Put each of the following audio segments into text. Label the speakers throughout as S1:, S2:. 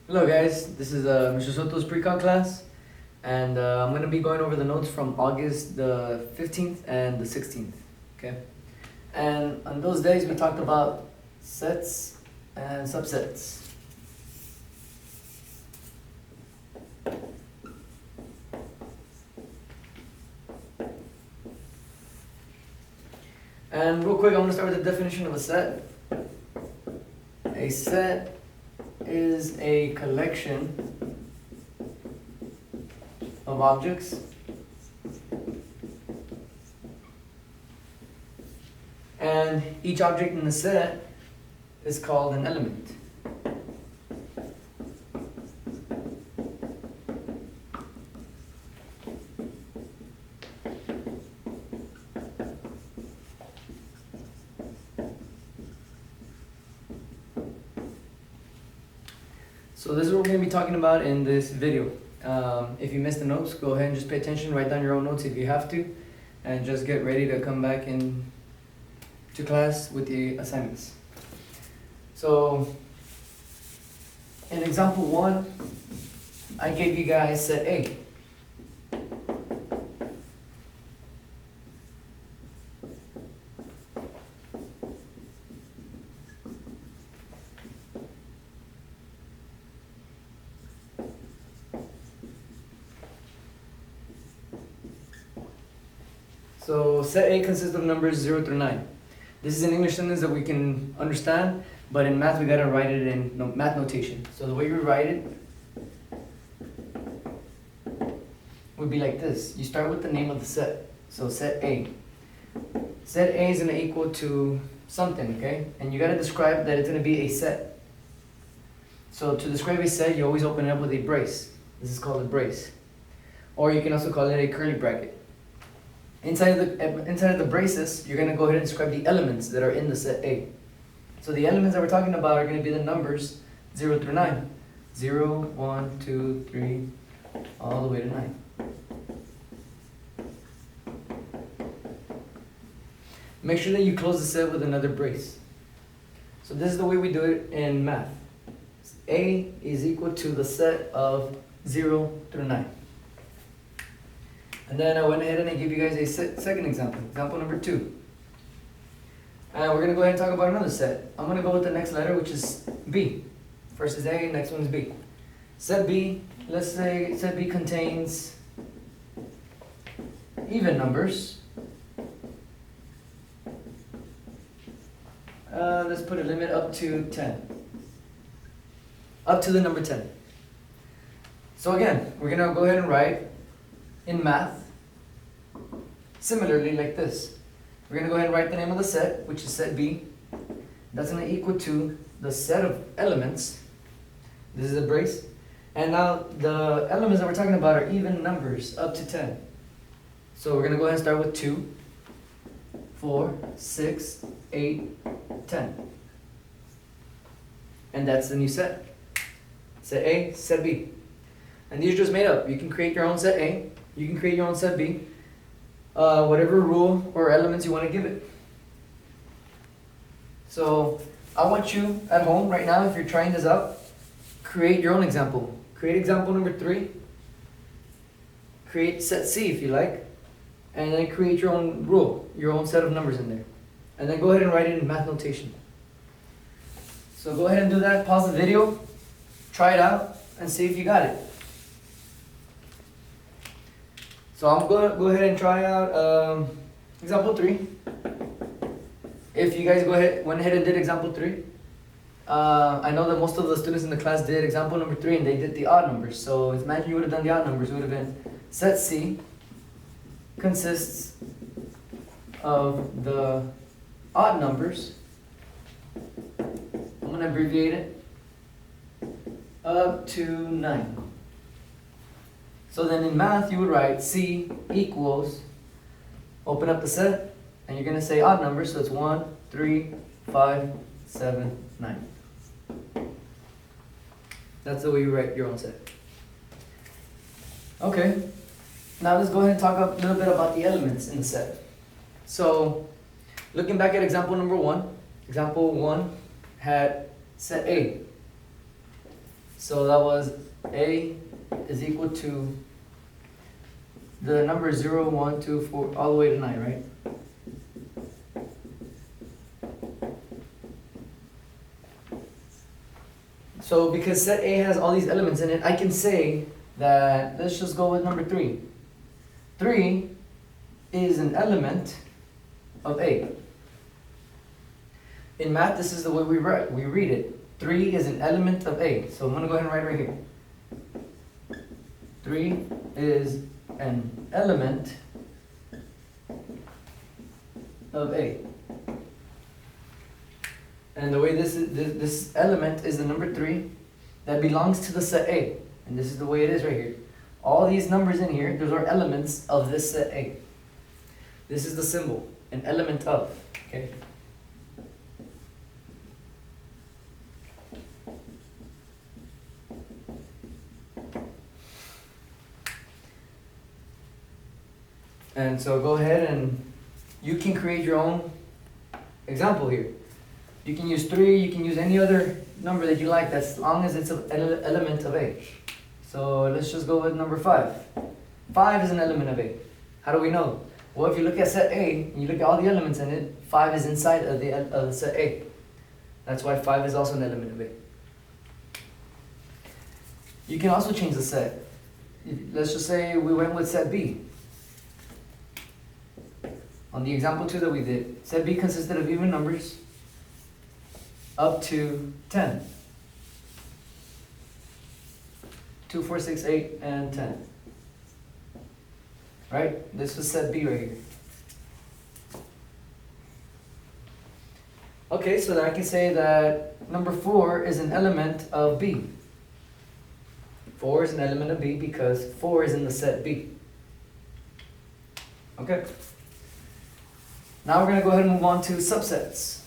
S1: Hello guys, this is Mr. Soto's precal class, and I'm going to be going over the notes from August the 15th and the 16th, okay? And on those days we talked about sets and subsets. And real quick, I'm going to start with the definition of a set. A set is a collection of objects and each object in the set is called an element. So this is what we're going to be talking about in this video. If you missed the notes, go ahead and just pay attention, write down your own notes if you have to, and just get ready to come back in to class with the assignments. So in example 1, I gave you guys set A. So set A consists of numbers 0 through 9. This is an English sentence that we can understand, but in math we gotta write it in math notation. So the way we write it would be like this. You start with the name of the set. So set A. Set A is gonna equal to something, okay? And you gotta describe that it's gonna be a set. So to describe a set, you always open it up with a brace. This is called a brace. Or you can also call it a curly bracket. Inside of the braces, you're going to go ahead and describe the elements that are in the set A. So the elements that we're talking about are going to be the numbers 0 through 9. 0, 1, 2, 3, all the way to 9. Make sure that you close the set with another brace. So this is the way we do it in math. A is equal to the set of 0 through 9. And then I went ahead and I gave you guys a second example, example number 2. And we're going to go ahead and talk about another set. I'm going to go with the next letter, which is B. First is A, next one is B. Set B, let's say set B contains even numbers. Let's put a limit up to 10. Up to the number 10. So again, we're going to go ahead and write in math similarly like this. We're going to go ahead and write the name of the set, which is set B. That's going to equal to the set of elements. This is a brace. And now the elements that we're talking about are even numbers up to 10. So we're going to go ahead and start with 2, 4, 6, 8, 10. And that's the new set. Set A, set B. And these are just made up. You can create your own set A. You can create your own set B. Whatever rule or elements you want to give it. So I want you at home right now, if you're trying this out, create your own example. Create example number 3. Create set C if you like. And then create your own rule, your own set of numbers in there. And then go ahead and write it in math notation. So go ahead and do that. Pause the video. Try it out and see if you got it. So I'm going to go ahead and try out example 3. If you guys went ahead and did example 3, I know that most of the students in the class did example number 3 and they did the odd numbers. So imagine you would have done the odd numbers. It would have been set C consists of the odd numbers. I'm going to abbreviate it up to 9. So then in math, you would write C equals, open up the set, and you're going to say odd numbers, so it's 1, 3, 5, 7, 9. That's the way you write your own set. Okay, now let's go ahead and talk a little bit about the elements in the set. So, looking back at example number 1, example 1 had set A. So that was A is equal to the number 0, 1, 2, 4, all the way to 9, right? So because set A has all these elements in it, I can say that, let's just go with number 3. 3 is an element of A. In math, this is the way we read it. 3 is an element of A. So I'm going to go ahead and write right here. 3 is an element of A. And the way this element is the number 3 that belongs to the set A. And this is the way it is right here. All these numbers in here, those are elements of this set A. This is the symbol, an element of, okay? And so go ahead and you can create your own example here. You can use 3, you can use any other number that you like, that's as long as it's an element of A. So let's just go with number 5. 5 is an element of A. How do we know? Well, if you look at set A, and you look at all the elements in it, 5 is inside of the set A. That's why 5 is also an element of A. You can also change the set. Let's just say we went with set B. On the example 2 that we did, set B consisted of even numbers up to 10. 2, 4, 6, 8, and 10. Right? This was set B right here. Okay, so then I can say that number 4 is an element of B. 4 is an element of B because 4 is in the set B. Okay. Now we're going to go ahead and move on to subsets.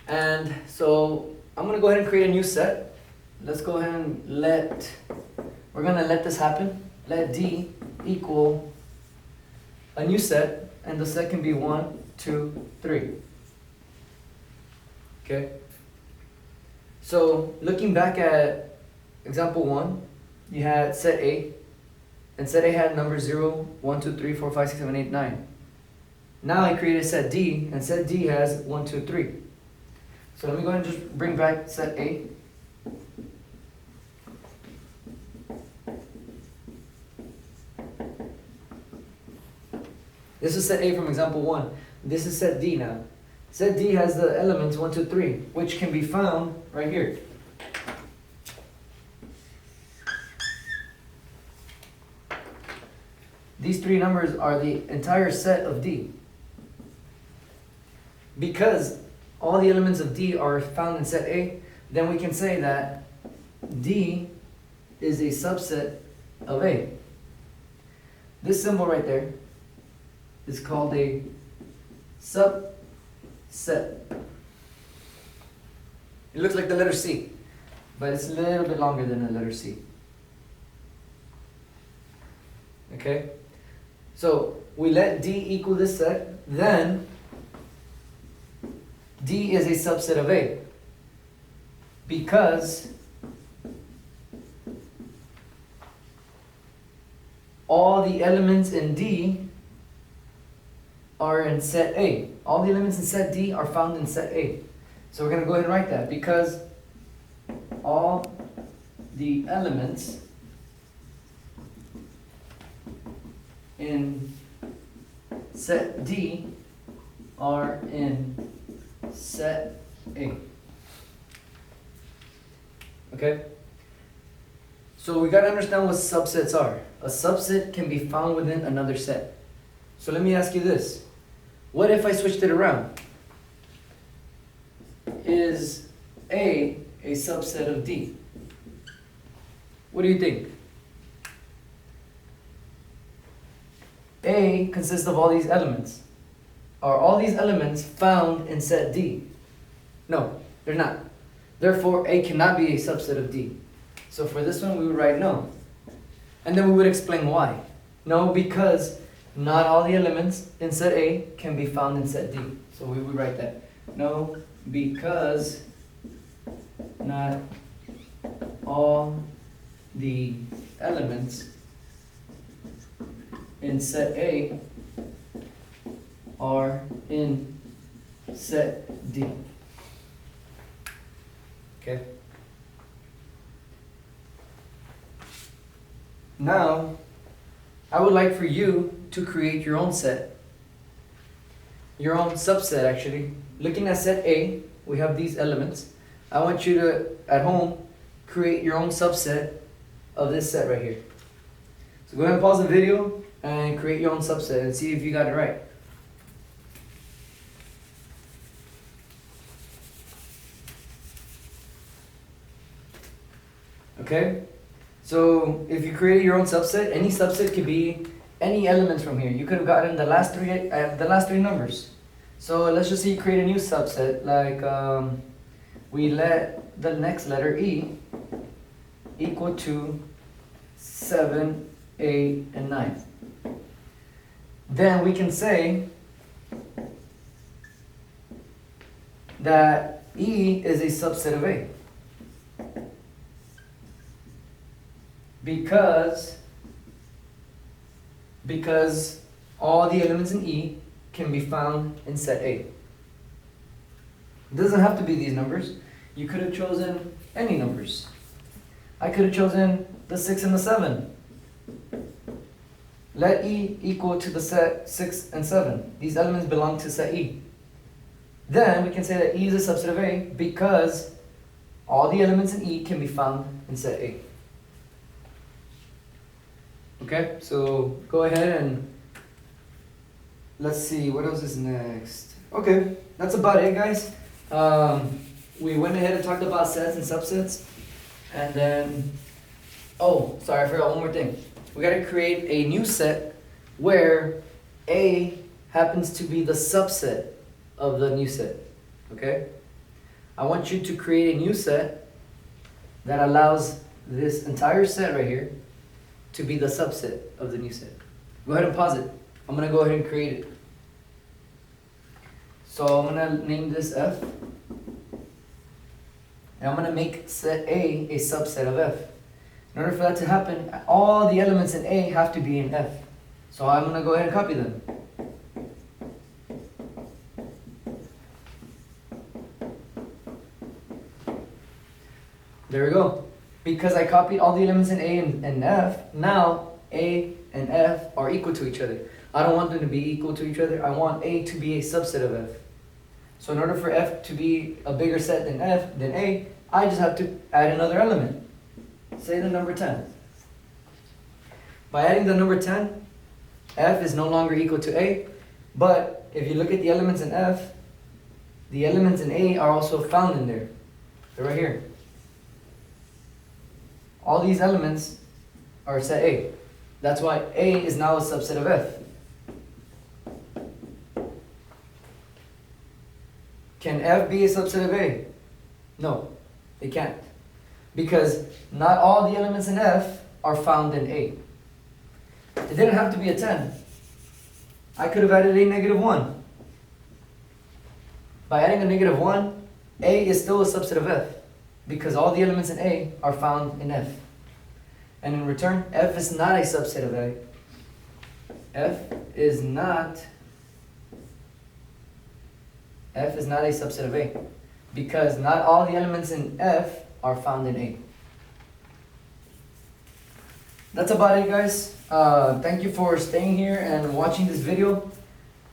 S1: And so I'm going to go ahead and create a new set. Let's go ahead and we're going to let this happen. Let D equal a new set, and the set can be 1, 2, 3. Okay? So looking back at example 1, you had set A, and set A had numbers 0, 1, 2, 3, 4, 5, 6, 7, 8, 9. Now I created set D, and set D has 1, 2, 3. So let me go ahead and just bring back set A. This is set A from example 1. This is set D now. Set D has the elements 1, 2, 3, which can be found right here. These 3 numbers are the entire set of D. Because all the elements of D are found in set A, then we can say that D is a subset of A. This symbol right there is called a subset. It looks like the letter C, but it's a little bit longer than the letter C. Okay? So we let D equal this set, then D is a subset of A because all the elements in D are in set A. All the elements in set D are found in set A. So we're going to go ahead and write that because all the elements in set D are in set A. Okay? So we got to understand what subsets are. A subset can be found within another set. So let me ask you this. What if I switched it around? Is A subset of D? What do you think? A consists of all these elements. Are all these elements found in set D? No, they're not. Therefore, A cannot be a subset of D. So for this one, we would write no. And then we would explain why. No, because not all the elements in set A can be found in set D. So we would write that. No, because not all the elements in set A are in set D. Okay. Now, I would like for you to create your own set, your own subset actually. Looking at set A, we have these elements. I want you to, at home, create your own subset of this set right here. So go ahead and pause the video and create your own subset and see if you got it right. Okay? So if you created your own subset, any subset could be any elements from here. You could have gotten the last three numbers. So let's just say you create a new subset, like we let the next letter E equal to 7, 8, and 9. Then we can say that E is a subset of A. Because all the elements in E can be found in set A. It doesn't have to be these numbers. You could have chosen any numbers. I could have chosen the 6 and the 7. Let E equal to the set 6 and 7. These elements belong to set E. Then we can say that E is a subset of A because all the elements in E can be found in set A. Okay, so go ahead and let's see what else is next. Okay, that's about it, guys. We went ahead and talked about sets and subsets, and then oh, sorry, I forgot one more thing. We got to create a new set where A happens to be the subset of the new set. Okay, I want you to create a new set that allows this entire set right here to be the subset of the new set. Go ahead and pause it. I'm going to go ahead and create it. So I'm going to name this F. And I'm going to make set A a subset of F. In order for that to happen, all the elements in A have to be in F. So I'm going to go ahead and copy them. There we go. Because I copied all the elements in A and F, now A and F are equal to each other. I don't want them to be equal to each other. I want A to be a subset of F. So in order for F to be a bigger set than A, I just have to add another element. Say the number 10. By adding the number 10, F is no longer equal to A, but if you look at the elements in F, the elements in A are also found in there. They're right here. All these elements are set A. That's why A is now a subset of F. Can F be a subset of A? No, it can't. Because not all the elements in F are found in A. It didn't have to be a 10. I could have added a -1. By adding a -1, A is still a subset of F. Because all the elements in A are found in F. And in return, F is not a subset of A. F is not a subset of A. Because not all the elements in F are found in A. That's about it, guys. Thank you for staying here and watching this video.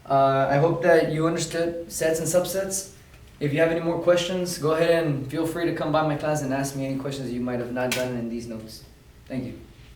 S1: I hope that you understood sets and subsets. If you have any more questions, go ahead and feel free to come by my class and ask me any questions you might have not done in these notes. Thank you.